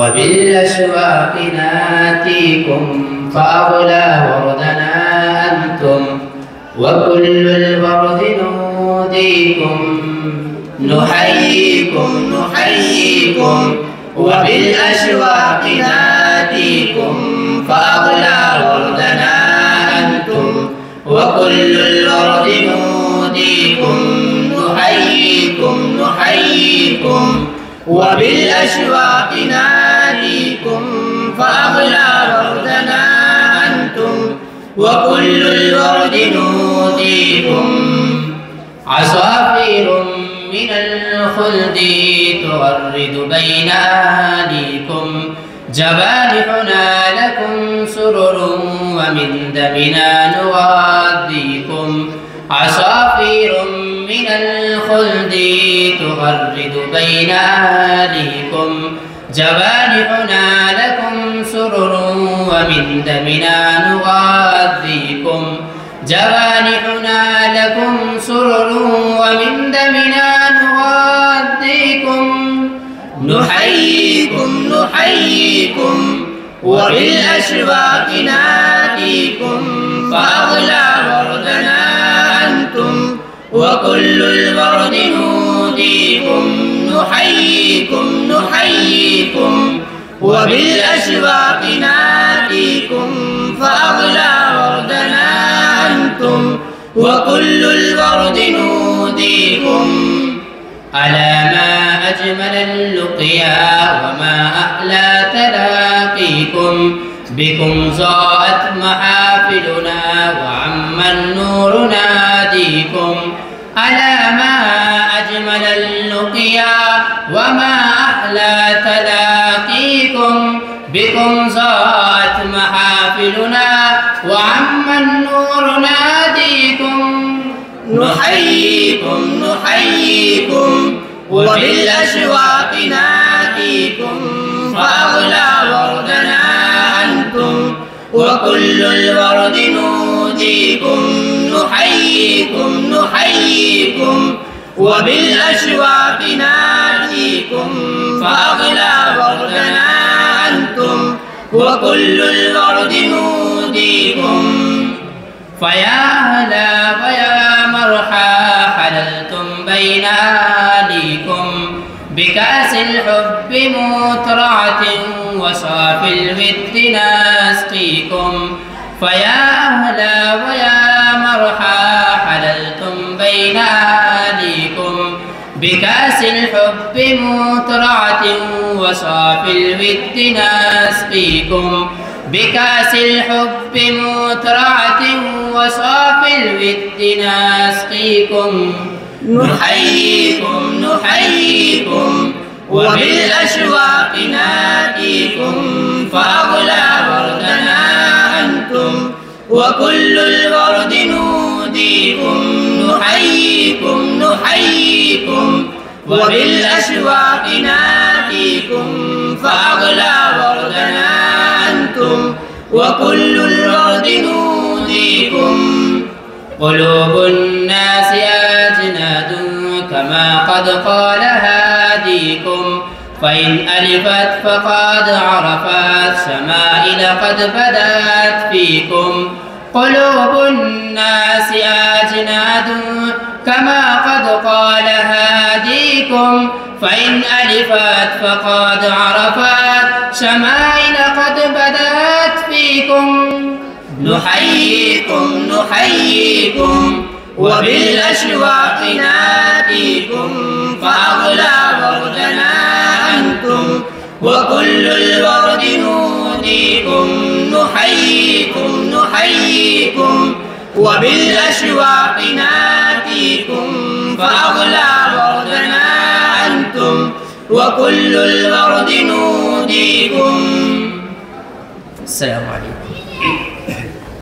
وبالأشواق ناتيكم فأغلى وردنا أنتم وكل الورد نوديكم نحييكم نحييكم وبالأشواق ناتيكم فأغلى وردنا أنتم وكل الورد نوديكم نحييكم نحييكم وبالأشواق ناديكم فأغلى وردنا أنتم وكل الورد نوديكم عصافير من الخلد تغرد بين أهاليكم جوانحنا لكم سرر ومن دمنا نغذيكم عصافير من الخلد تغرد بين أهاليكم جوانحنا لكم سرر ومن دمنا نغذيكم جوانحنا لكم سرر ومن دمنا نغذيكم نحييكم نحييكم وبالأشواق ناديكم فأغلى وردنا أنتم وكل الورد نوديكم نحييكم نحييكم وبالأشواق ناديكم فأغلى وردنا أنتم وكل الورد نوديكم ألا ما أجمل اللقيا وما أحلى تلاقيكم بكم ضاءت محافلنا وعم النور ناديكم ألا ما أجمل اللقيا وما أحلى تلاقيكم بكم ضاءت محافلنا وعم النور ناديكم نحييكم نحييكم وبالأشواق ناديكم فأغلى وردنا أنتم وكل الورد نوديكم نحييكم نحييكم وبالأشواق ناديكم فأغلى وردنا أنتم وكل الورد نوديكم فيا أهلا ويا مرحى حللتم بين أهاليكم بكأس الحب مترعة وصافي الود نسقيكم فيا أهلا ويا مرحى حللتم بين أهاليكم بكأس الحب مترعة وصافي الود نسقيكم بكأس الحب مترعة وصافي الود نسقيكم نحييكم نحييكم وبالأشواق ناديكم فأغلى وردنا أنتم وكل الورد نوديكم نحييكم نحييكم وبالأشواق ناديكم فأغلى وردنا أنتم وكل الورد نوديكم قلوب الناس أجناد كما قد قال هاديكم فإن ألفت فقد عرفت شمائل قد بدت فيكم قلوب الناس أجناد كما قد قال هاديكم فإن ألفت فقد عرفت شمائل قد بدت فيكم نحييكم نحييكم وبالأشواق ناديكم فأغلى وردنا أنتم وكل الورد نوديكم نحييكم نحييكم وبالأشواق ناديكم فأغلى وردنا أنتم وكل الورد نوديكم. السلام عليكم.